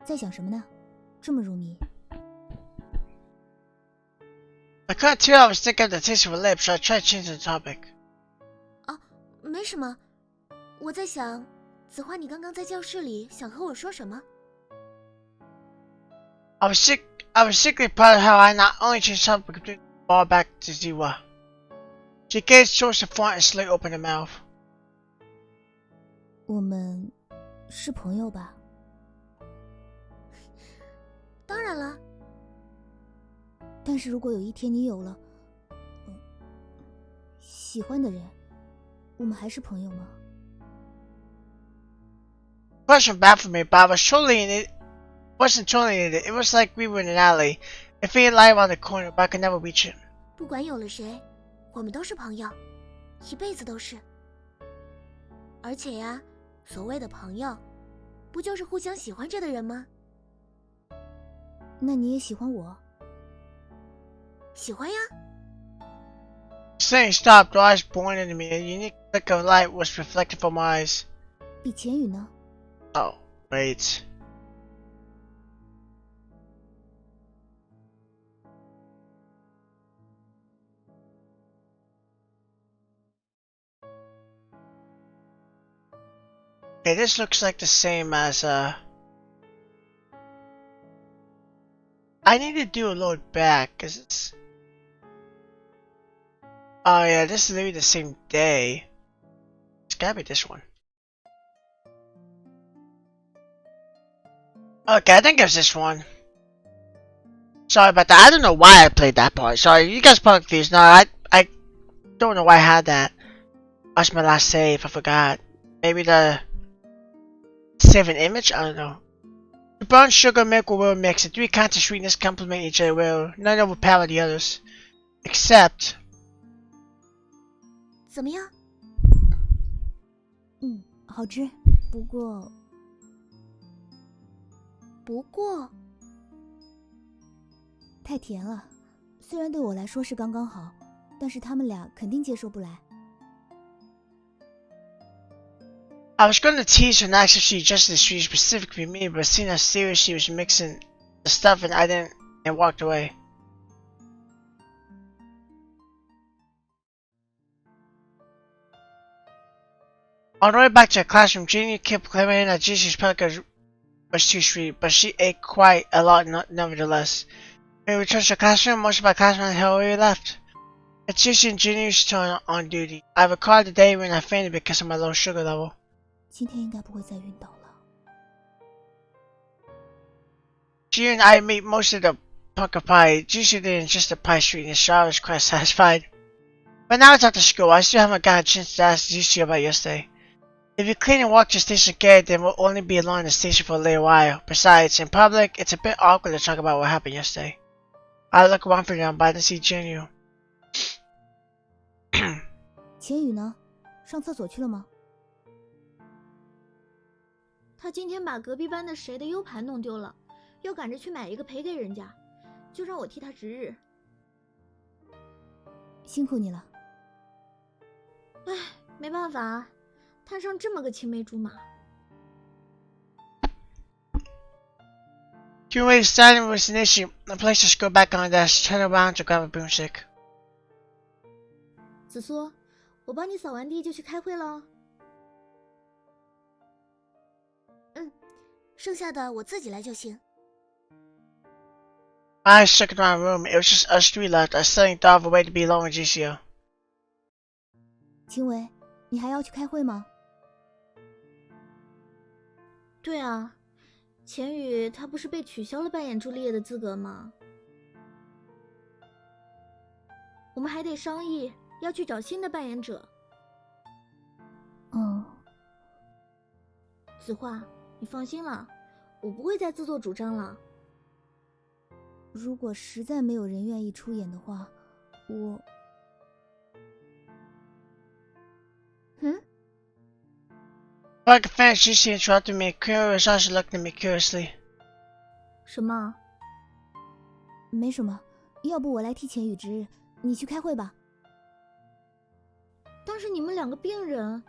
在想什么呢？这么入迷。I couldn't tell I was thinking of the taste of her lips, so I tried changing the topic. 啊，没什么，我在想，子画，你刚刚在教室里想和我说什么？ I was sickly proud of how I not only changed the topic, but completely ball back to Ziwa. She gazed towards the front and slowly opened her mouth. 我们是朋友吧？当然了。但是如果有一天你有了，喜欢的人，我们还是朋友吗？ Question bad for me, but I was totally in it. Wasn't totally in it. It was like we were in an alley. If we lie around the corner, but I could never reach it. 不管有了谁，我们都是朋友，一辈子都是。而且呀，所谓的朋友，不就是互相喜欢着的人吗？那你也喜欢我？喜欢呀。Saying stopped, her eyes boring into me. A unique flick of light was reflected from my eyes. 比钱语呢？ Oh, wait. Okay, this looks like the same as, I need to do a load back, cause it's... Oh yeah, this is literally the same day. It's gotta be this one. Okay, I think it's this one. Sorry about that. I don't know why I played that part. Sorry, you guys probably confused. No, I don't know why I had that. That's my last save. I forgot. Maybe the save an image? I don't know. The brown sugar milk will mix. The three kinds of sweetness complement each other well. None overpower the others. Except... 怎么样？好吃，不过太甜了。虽然对我来说是刚刚好，但是他们俩肯定接受不来。I was going to tease her and ask if she adjusted the sweet specifically for me, but seeing how serious she was mixing the stuff and I didn't, and walked away. On the way back to her classroom, Jeannie kept claiming that Jesus' pelicans was too sweet, but she ate quite a lot nevertheless. When we returned to her classroom, most of my classmates had already left. It's usually Jeannie's turn on duty. I recall the day when I fainted because of my low sugar level. 今天应该不会再晕倒了。She and I made most of the pumpkin pie. Usually they just the pie sweetness, so I was quite satisfied. But now it's after school. I still haven't got a chance to ask Yushi about yesterday. If you clean and walk to the station again, then we'll only be alone in the station for a little while. Besides, in public, it's a bit awkward to talk about what happened yesterday. I look around for them, but I didn't see Jinyu. 钱宇呢？上厕所去了吗？他今天把隔壁班的谁的 U 盘弄丢了，又赶着去买一个赔给人家，就让我替他值日。辛苦你了。唉，没办法啊，摊上这么个青梅竹马。Two ways standing was an issue. The place just go back on the desk, turn around to grab a broomstick. 子苏，我帮你扫完地就去开会喽。剩下的我自己来就行。I was checking around the room. It was just us three left. I suddenly thought of a way to be alone with GCO. 秦伟，你还要去开会吗？对啊，钱宇他不是被取消了扮演朱丽叶的资格吗？我们还得商议要去找新的扮演者。子画，你放心了，我不会再自作主张了。如果实在没有人愿意出演的话，我Like a fan, GCO interrupted me. Kuro was also looking at me curiously. 什么？没什么，要不我来替钱宇值日，你去开会吧。但是你们两个病人。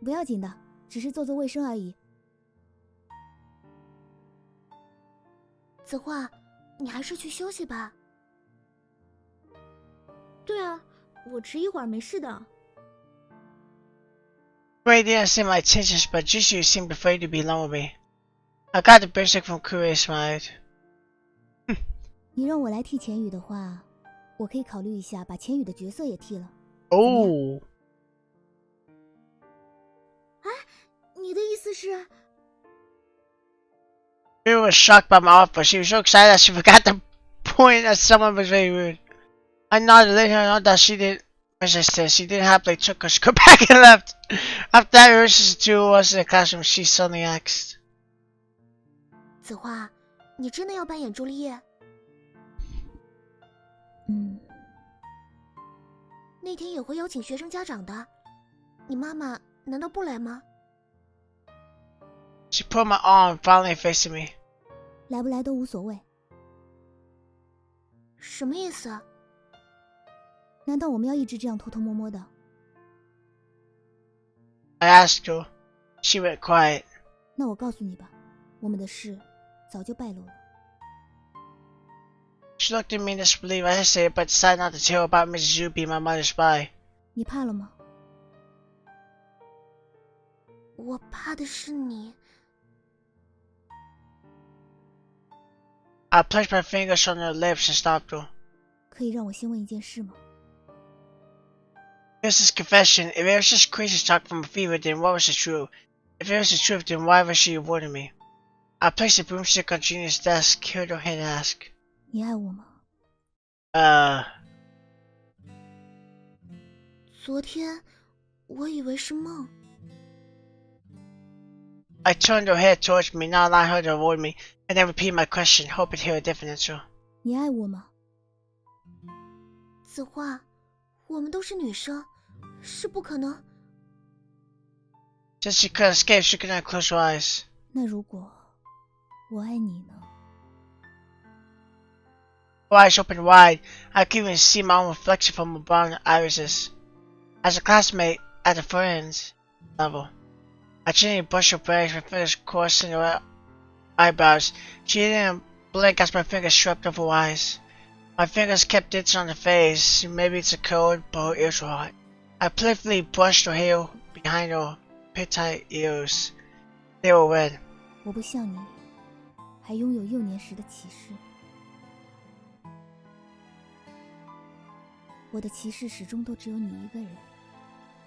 不要紧的，只是做做卫生而已。子画，你还是去休息吧。对啊，我迟一会儿没事的。Ray didn't seem like tensions, but Jisoo seemed afraid to be alone with me. I got the basic from Kuri's smile. 你让我来替钱宇的话，我可以考虑一下把钱宇的角色也替了。 Oh. 你的意思是？ Ray was shocked by my offer. She was so excited that she forgot to point at someone was very rude. I nodded, letting her know that she didn't. As I said, she didn't happily took her skirt back and left. After that, versus the two of us in the classroom, she suddenly asked, 子画，你真的要扮演朱丽叶？那天也会邀请学生家长的，你妈妈难道不来吗？ She put my arm, finally facing me. 来不来都无所谓。什么意思？难道我们要一直这样偷偷摸摸的？ I asked her. She went quiet. 那我告诉你吧，我们的事早就败露了。 She looked at me in disbelief. I hesitated, but decided not to tell her about Mrs. Yu being my mother's spy. 你怕了吗？我怕的是你。 I placed my fingers on her lips and stopped her. 可以让我先问一件事吗？ Here's his confession. If it was just crazy talk from a fever, then what was the truth? If it was the truth, then why was she avoiding me? I placed the broomstick on Gina's desk, held her hand and asked, 你爱我吗？昨天我以为是梦。 I turned her head towards me, not allowing her to avoid me, and then repeated my question, hoping to hear a different answer. 你爱我吗？子画，我们都是女生，是不可能。 Since she couldn't escape, she could not close her eyes. 那如果我爱你呢？ Her eyes opened wide. I could even see my own reflection from her brown irises. As a classmate at the friends level, I gently brushed her braids, my fingers crossing her eyebrows. She didn't blink as my fingers swept over her eyes. My fingers kept dancing on her face. Maybe it's a cold, but her ears were hot. I playfully brushed her hair behind her pit-tight ears. They were red. 我不像你，还拥有幼年时的歧视。我的歧视始终都只有你一个人。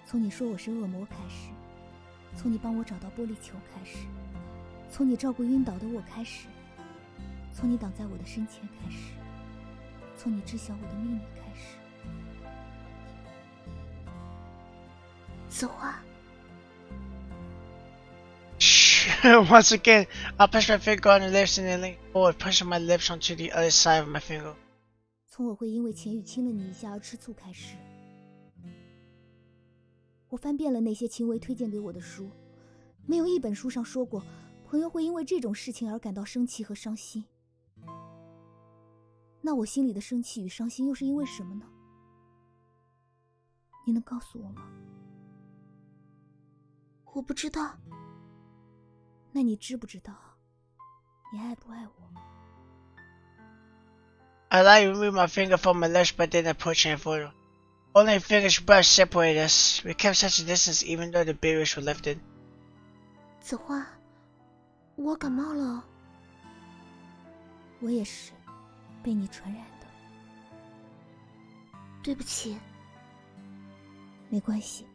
从你说我是恶魔开始，从你帮我找到玻璃球开始，从你照顾晕倒的我开始，从你挡在我的身前开始，从你知晓我的秘密开始。子画， Once again, I pressed my finger on her lips and then leaned forward, pushing my lips onto the other side of my finger. 从我会因为钱宇亲了你一下而吃醋开始，我翻遍了那些秦维推荐给我的书，没有一本书上说过朋友会因为这种事情而感到生气和伤心。那我心里的生气与伤心又是因为什么呢？你能告诉我吗？我不知道。那你知不知道你爱不爱我？ I lightly removed my finger from my lips, but didn't approach any further. Only a finger's brush separated us. We kept such a distance even though the barriers were lifted. 子画，我感冒了。我也是被你传染的。对不起。没关系。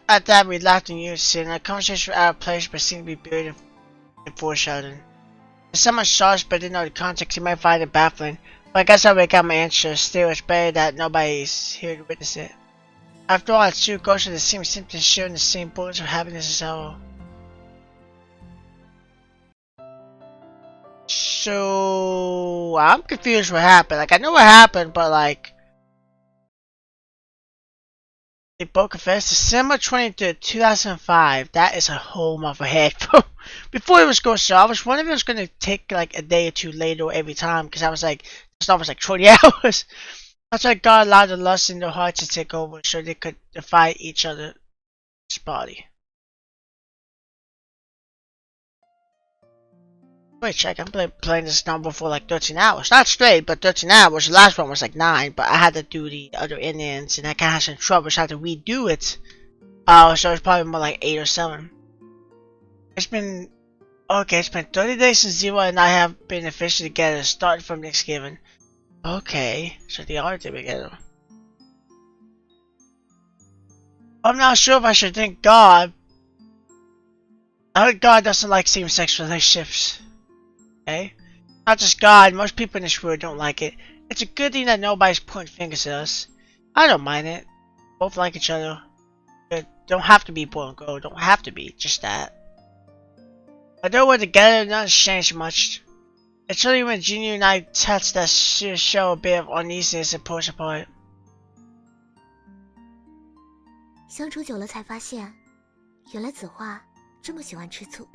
At that, we laughed in unison. Our conversation was out of place, but seemed to be buried in foreshadowing. If someone saw us but didn't know the context, he might find it baffling. But I guess I already got my answer. Still, it's better that nobody's here to witness it. After all, it's two ghosts with the same symptoms sharing the same bullets of happiness and sorrow. So, I'm confused what happened. Like, I know what happened, but like... They both confessed. December 23rd, 2005. That is a whole month ahead. Before it was going so, I was wondering if it was going to take like a day or two later every time. Because I was like, it's almost like 20 hours. That's why God allowed the lust in their hearts to take over so they could defy each other's body. Wait, check. I'm playing this number for like 13 hours. Not straight, but 13 hours. The last one was like 9, but I had to do the other Indians, and I kind of had some trouble, so I had to redo it. So it's probably more like 8 or 7. It's been 30 days since Zero and I have been officially together, starting from Thanksgiving. Okay, so they are together. I'm not sure if I should thank God. I heard God doesn't like same-sex relationships. Okay? Not just God, most people in this world don't like it. It's a good thing that nobody's pointing fingers at us. I don't mind it. Both like each other. It don't have to be boy and girl, don't have to be, just that. Although we're together, nothing's changed much. It's only when Junior and I touch that show a bit of uneasiness and push apart. 相处久了才发现，原来子画这么喜欢吃醋。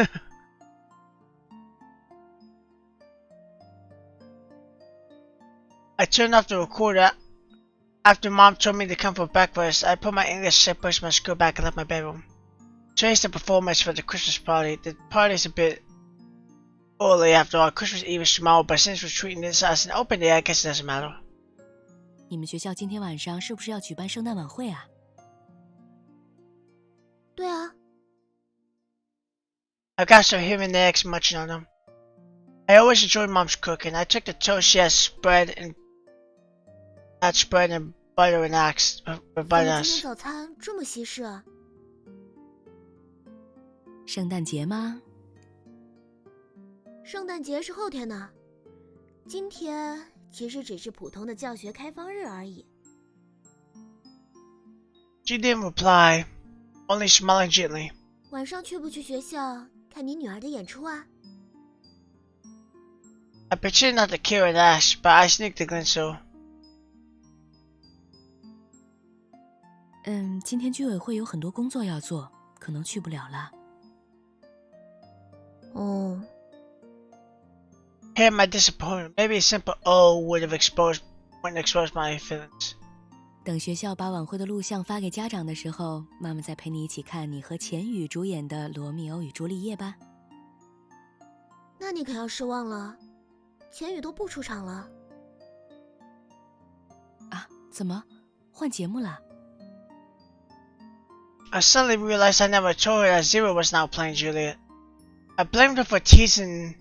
I turned off the recorder after Mom told me to come for breakfast. I put my English set, pushed my skirt back, and left my bedroom. Today's the performance for the Christmas party. The party's a bit early after all. Christmas Eve is tomorrow, but since we're treating this as an open day, I guess it doesn't matter. 你们学校今天晚上是不是要举办圣诞晚会啊？对啊， I've got some here and there munching on them. I always enjoyed Mom's cooking. I took the toast she had spread and butter and axe. 怎么今天早餐这么西式啊？圣诞节吗？圣诞节是后天呢，今天其实只是普通的教学开放日而已。She didn't reply, only smiling gently. 晚上去不去学校看你女儿的演出啊？ I pretended not to care and asked, but I sneaked a glance so. 今天居委会有很多工作要做，可能去不了了。哦。Here my disappointment. Maybe a simple "oh" wouldn't expose my feelings. 等学校把晚会的录像发给家长的时候，妈妈再陪你一起看你和钱宇主演的《罗密欧与朱丽叶》吧。那你可要失望了，钱宇都不出场了。啊？怎么？换节目了？ I suddenly realized I never told her that Zero was now playing Juliet. I blamed her for teasing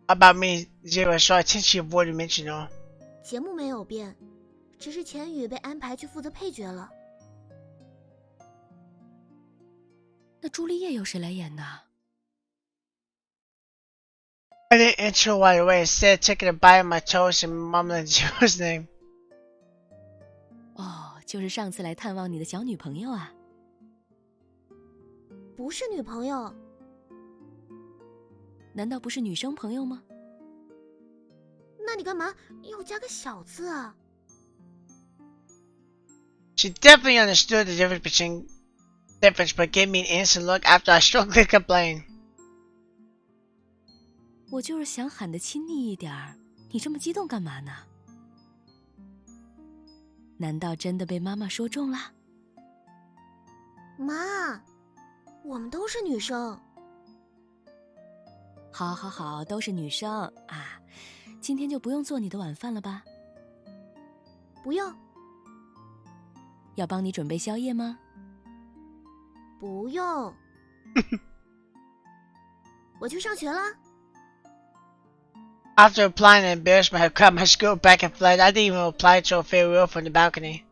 about me, Zero, so I think she avoided mentioning her. 节目没有变，只是钱宇被安排去负责配角了。那朱丽叶由谁来演呢？ I didn't answer right away, instead taking a bite of my toast and mumbling Zero's name. 哦，就是上次来探望你的小女朋友啊。不是女朋友。难道不是女生朋友吗？那你干嘛要加个小字啊？ She definitely understood the difference, but gave me an innocent look after I strongly complained. 我就是想喊得亲昵一点儿，你这么激动干嘛呢？难道真的被妈妈说中了？妈，我们都是女生。好好好，都是女生啊，今天就不用做你的晚饭了吧？不用。要帮你准备宵夜吗？不用。我去上学了。After applying the embarrassment, I grabbed my skirt back and fled. I didn't even reply to a farewell from the balcony.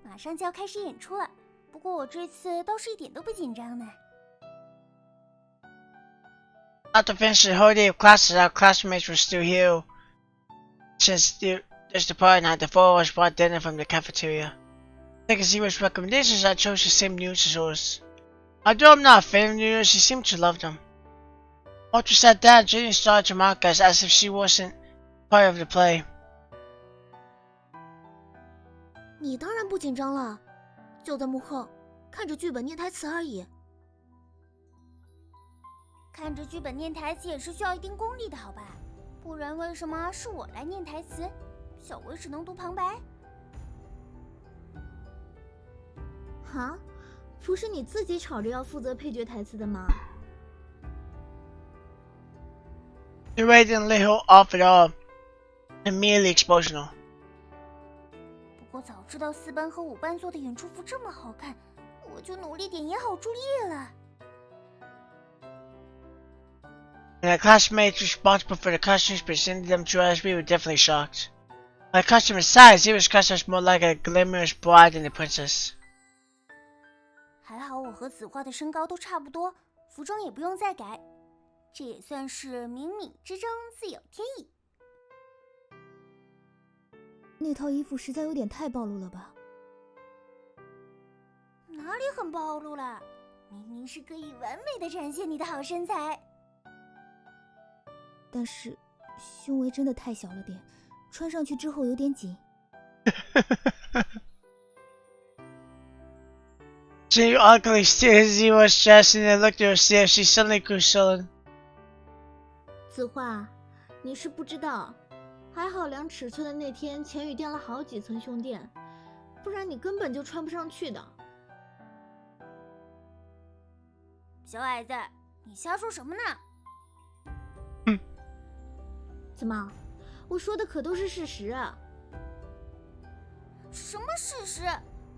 马上就要开始演出了，不过我这次倒是一点都不紧张呢。After finishing the whole day of classes, our classmates were still here. Since there's the party night, the four of us brought dinner from the cafeteria. Taking Zero's recommendations, I chose the same noodles as hers. Although I'm not a fan of noodles, she seemed to love them. Once we sat down, Jenny started to mock us as if she wasn't part of the play. 你当然不紧张了，就在幕后看着剧本念台词而已。看着剧本念台词也是需要一定功力的，好吧？不然为什么是我来念台词，小薇只能读旁白？哈，不是你自己吵着要负责配角台词的吗？ The way didn't let her off at all. Immediately explosional. 不过早知道4班和5班做的演出服这么好看，我就努力点演好朱丽叶了。And our classmates responsible for the costumes presented them to us, we were definitely shocked. By costume aside, Zero's costume was more like a glamorous bride than a princess. 还好我和子画的身高都差不多，服装也不用再改，这也算是冥冥之中自有天意。那套衣服实在有点太暴露了吧？哪里很暴露了？明明是可以完美的展现你的好身材。但是胸围真的太小了点，穿上去之后有点紧。She ugly stared at Zero's chest and then looked at herself. She suddenly grew sullen. 子画，你是不知道，还好量尺寸的那天钱宇垫了好几层胸垫，不然你根本就穿不上去的。小矮子，你瞎说什么呢？怎么？我说的可都是事实啊！什么事实？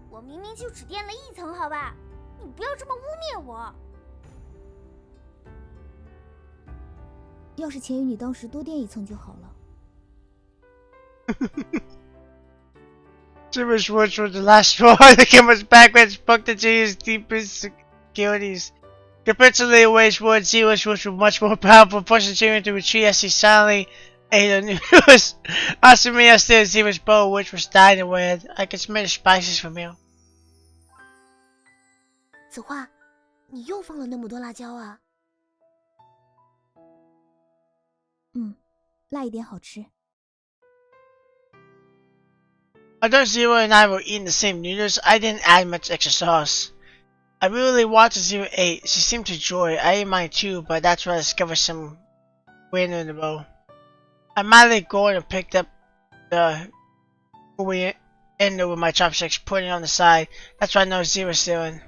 我明明就只垫了1层，好吧？你不要这么污蔑我。要是钱宇你当时多垫1层就好了。Zero's words were the last straw. The camera's backwards spoke to Zero's deepest insecurities. Compared to Leeway's words, Zero's words were much more powerful, pushing Zero to retreat as he silently ate the news. Asking me upstairs, Zero's bowl, which was dying away. I could smell the spices from here. 子画，你又放了那么多辣椒啊！辣一点好吃。Although Zero and I were eating the same noodles, I didn't add much extra sauce. I really wanted Zero ate. She seemed to enjoy it. I ate mine too, but that's when I discovered some wind in the bowl. I mildly going and picked up the coriander with my chopsticks, putting it on the side. That's what I know Zero's doing.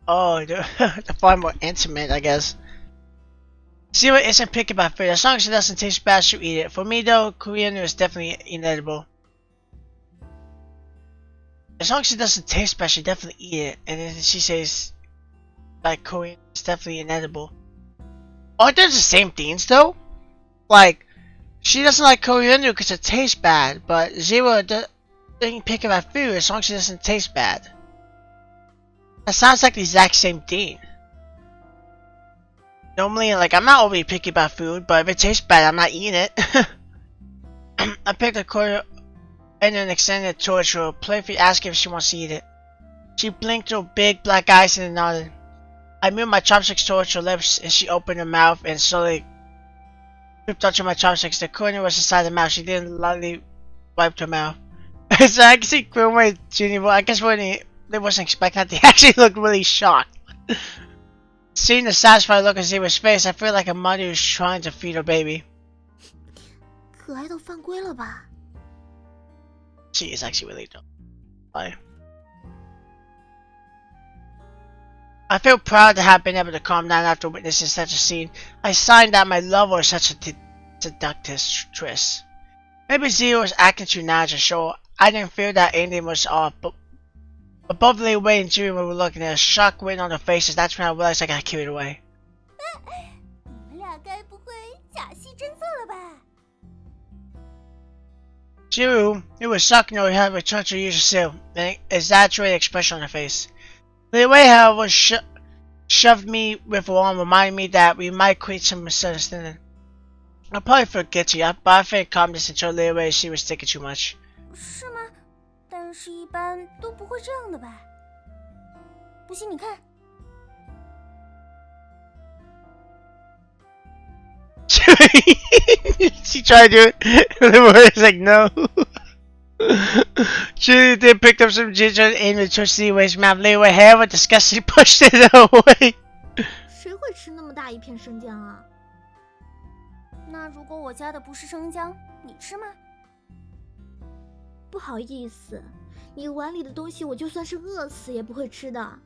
Oh, they're far more intimate, I guess. Zero isn't picky about food. As long as it doesn't taste bad, she'll eat it. For me, though, coriander is definitely inedible. As long as it doesn't taste bad, she'll definitely eat it. And then she says, like, coriander is definitely inedible. Aren't they the same things, though? Like, she doesn't like coriander because it tastes bad, but Zero doesn't pick about food as long as it doesn't taste bad. That sounds like the exact same thing. Normally, like, I'm not overly picky about food, but if it tastes bad, I'm not eating it. I picked a quarter and then extended it towards her, playfully asking if she wants to eat it. She blinked her big black eyes and then nodded. I moved my chopsticks towards her lips and she opened her mouth and slowly tripped onto my chopsticks. The corner was inside the mouth. She then lightly wiped her mouth. So I can see Grandma Junior, I guess when they wasn't expecting that, they actually looked really shocked. Seeing the satisfied look on Zero's face, I feel like a mother who's trying to feed her baby. 可爱都犯规了吧？ She is actually really dumb. Bye. I feel proud to have been able to calm down after witnessing such a scene. I signed that my love was such a seductress. Maybe Zero was acting too natural, so I didn't feel that anything was off, but both Lei Wei and Jimmy were looking at a shock written on their faces. That's when I realized I got carried away. 你们俩该不会假戏真做了吧？ Jiru, who was shocked to know he had returned to her usual self, an exaggerated expression on her face. Lei Wei, however, shoved me with her arm, reminding me that we might create some misunderstanding. I'll probably forget you, but I feigned calmness and told Lei Wei she was thinking too much. 是吗？但是一般都不会这样的吧？不信你看。She tried to do it. Lei Wei was like, no. Julie then picked up some ginger and aimed it towards Lei Wei's mouth. Lei Wei, however, disgustedly pushed it away. 谁会吃那么大一片生姜啊？那如果我加的不是生姜，你吃吗？不好意思，你碗里的东西我就算是饿死也不会吃的。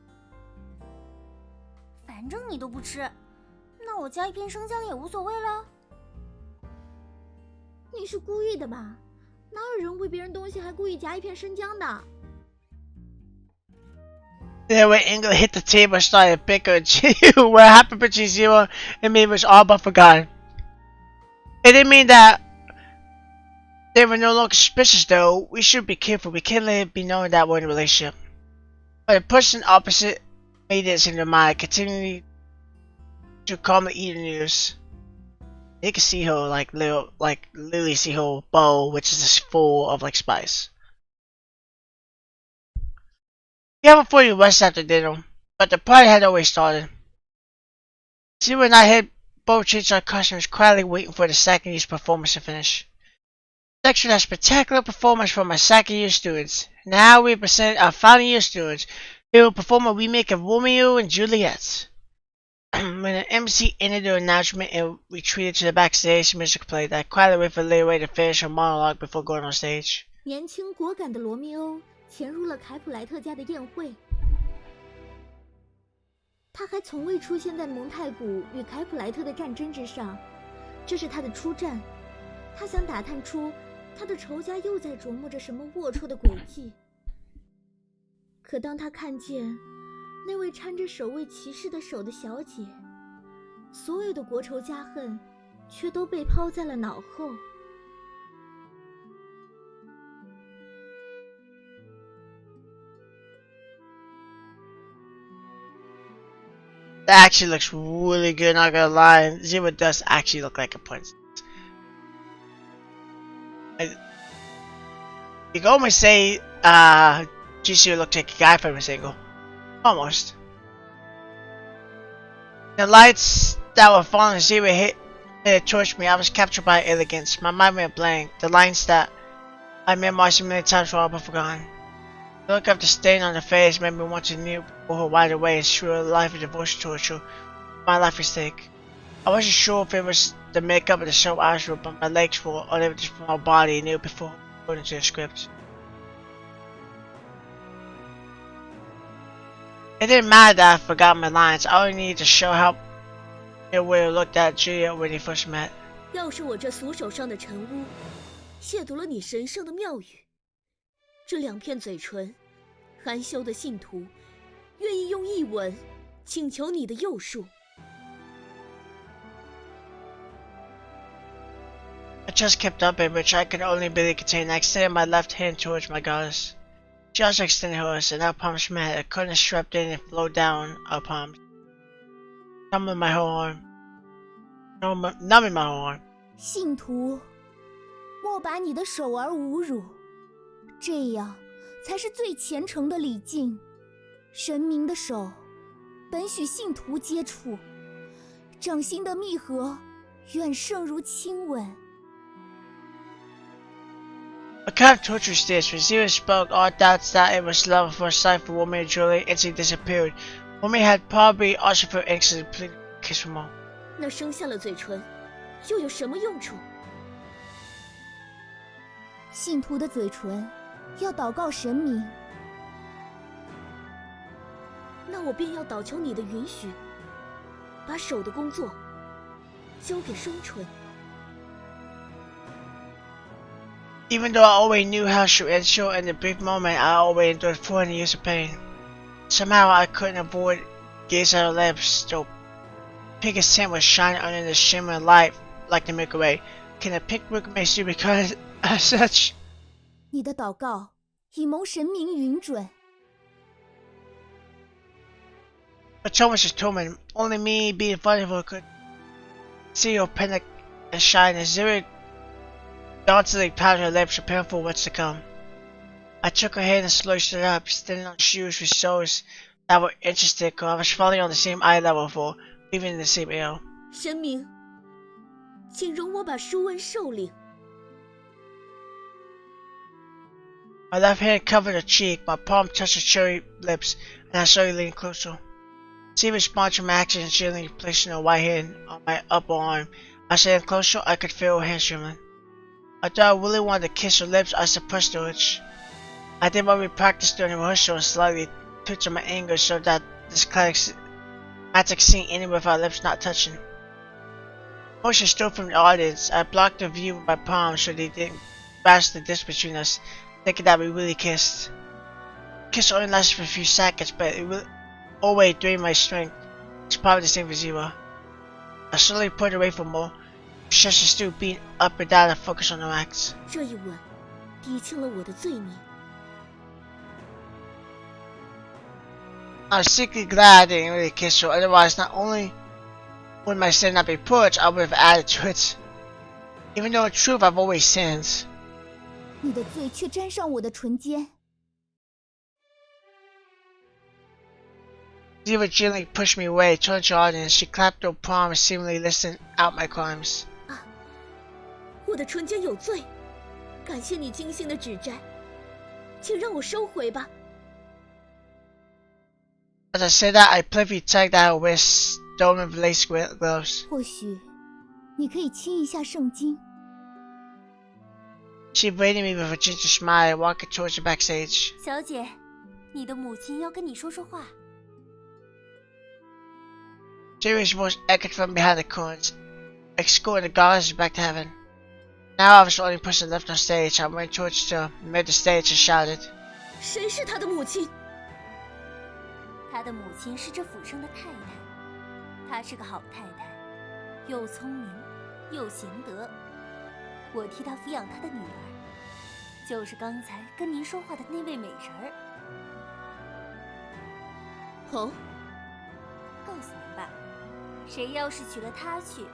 反正你都不吃，那我加一片生姜也无所谓了。你是故意的吧？哪有人喂别人东西还故意夹一片生姜的？ Then when England hit the table and started bickering, what happened between Zero and me was all but forgotten. It didn't mean that they were no longer suspicious though. We should be careful, we can't let it be known that we're in a relationship. But the person opposite made this in their mind, continuing to calmly eat the news. You can see her like literally see her bowl, which is just full of like spice. We haven't fully rested after dinner, but the party had already started. Zero and I had both changed our costumes, quietly waiting for the second year's performance to finish. Next to that spectacular performance from our second year students. Now we present our final year students. They will perform a remake of Romeo and Juliet. When the MC ended the announcement and retreated to the backstage, music played. I quietly waited for Leeway to finish her monologue before going on stage. 年轻果敢的罗密欧潜入了凯普莱特家的宴会，他还从未出现在蒙太古与凯普莱特的战争之上，这是他的初战。他想打探出他的仇家又在琢磨着什么龌龊的诡计。可当他看见那位搀着守卫骑士的手的小姐，所有的国仇家恨却都被抛在了脑后。That actually looks really good, not gonna lie. Zero does actually look like a princess. You can almost say, Jisoo looked like a guy from a single. Almost. The lights that were falling as Zero hit it torched me. I was captured by elegance. My mind went blank. The lines that I memorized many times were all but forgotten. The look of the stain on her face made me want to kneel before her wide away and sure her life of devotion towards her. My life was stake. I wasn't sure if it was the makeup of the show eyes were, but my legs were unable to from my body and knew before according to the script. It didn't matter that I forgot my lines. I only needed to show how it would have looked at Julia when they first met. 要是我这俗手上的尘污亵渎了你神圣的庙宇，这两片嘴唇，含羞的信徒，愿意用一吻请求你的佑赎。I just kept up in which I could only barely contain. I extended my left hand towards my goddess. She also extended hers, and our palms met. A current swept in and flowed down our palms, numbing my whole arm. Numbing my whole arm. 信徒，莫把你的手儿侮辱，这样才是最虔诚的礼敬。神明的手，本许信徒接触，掌心的密合，远胜如亲吻。A kind of torturous this. When Zero spoke, all doubts that it was love at first sight for Romeo and Juliet instantly disappeared. Romeo had probably also felt anxious to plead a kiss from all. 那生下了嘴唇，又有什么用处？信徒的嘴唇，要祷告神明。那我便要祷求你的允许，把手的工作交给双唇。Even though I always knew how she would end short in the brief moment, I always endured 400 years of pain. Somehow I couldn't avoid gazing at her lips. The pink tint was shining under the shimmering light like the Milky Way. Can a pink Milky Way still be called as such? 你的祷告已蒙神明允准。But so much is torment. Only me being vulnerable could see her panic and shine as Zero dauntingly pouted her lips, preparing for what's to come. I took her hand and slowly stood up, standing on shoes with soles that were interested, because I was falling on the same eye level for, even in the same air. 神明，请容我把书问受领。My left hand covered her cheek, my palm touched her cherry lips, and I slowly leaned closer. She responded to my action and gently placing her right hand on my upper arm. As I came closer, I could feel her hands trembling. Although I really wanted to kiss her lips, I suppressed the urge. I did what we practiced during rehearsal and slightly twitched my anger so that this climatic scene ended with our lips not touching. Motion stood from the audience. I blocked the view with my palms so they didn't grasp the distance between us, thinking that we really kissed. The kiss only lasted for a few seconds, but it really always drained my strength. It's probably the same for Zero. I slowly pulled away from her, Shasha still being up and down and focused on her acts. 这一吻，抵清了我的罪孽。 I was secretly glad I didn't really kiss her, otherwise not only would my sin not be purged, I would have added to it. Even though in truth I've always sinned. 你的罪却沾上我的唇间。 Ziva gently pushed me away, turned to the audience. She clapped her palm and seemingly listened out my crimes. 我的唇间有罪，感谢你精心的指摘，请让我收回吧。 As I said that, I playfully tugged at her wrists, throwing with lace gloves. 或许，你可以亲一下圣经。 She braided me with a gentle smile, walking towards the backstage. 小姐，你的母亲要跟你说说话。 Jerry's voice echoed from behind the curtains, escorting the goddess back to heaven. Now I was the only person left on stage. I went towards the mid the stage and shouted. 谁是他的母亲？ 他的母亲是这府上的太太，她是个好太太，又聪明又贤德。我替她抚养她的女儿，就是刚才跟您说话的那位美人儿。哦，告诉您吧，谁要是娶了她去，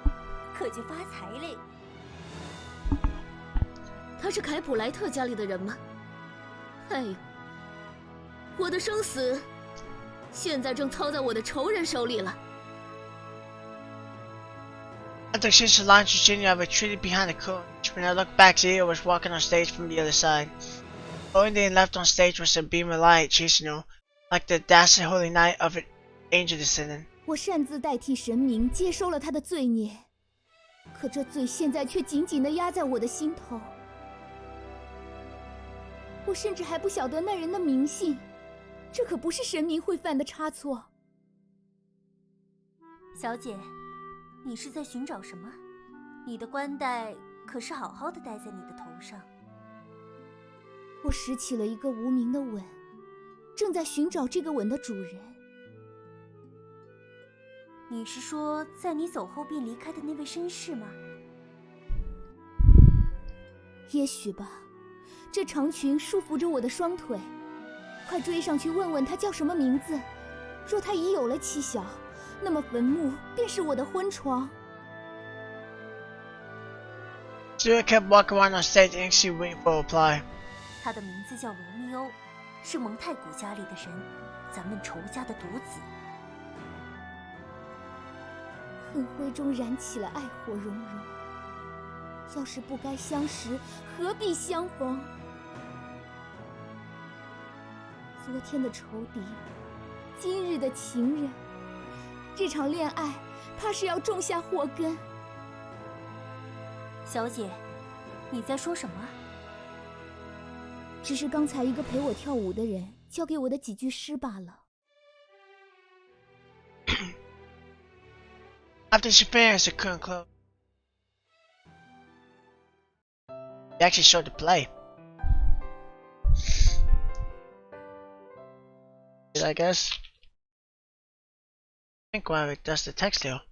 可就发财嘞。 他是凯普莱特家里的人吗？哎呦，我的生死现在正操在我的仇人手里了。 I took since the lines Virginia, I retreated behind the curtain. When I looked back, Zia was walking on stage from the other side. The only thing left on stage was a beam of light chasing her, like the dazzling holy night of an angel descending. 我擅自代替神明接收了他的罪孽，可这罪现在却紧紧地压在我的心头。 我甚至还不晓得那人的名姓，这可不是神明会犯的差错。小姐，你是在寻找什么？你的冠带可是好好的戴在你的头上。我拾起了一个无名的吻，正在寻找这个吻的主人。你是说，在你走后便离开的那位绅士吗？也许吧。 这长裙束缚着我的双腿，快追上去问问他叫什么名字。若他已有了妻小，那么坟墓便是我的婚床。 Zia kept walking around on stage, anxiously waiting for a reply. 他的名字叫罗密欧，是蒙太古家里的人，咱们仇家的独子。恨灰中燃起了爱火融融。要是不该相识，何必相逢？ 昨天的仇敌，今日的情人，这场恋爱怕是要种下祸根。小姐，你在说什么？只是刚才一个陪我跳舞的人教给我的几句诗罢了。After this appearance, the curtain closed. They actually showed the play. I guess. I think that's the text here.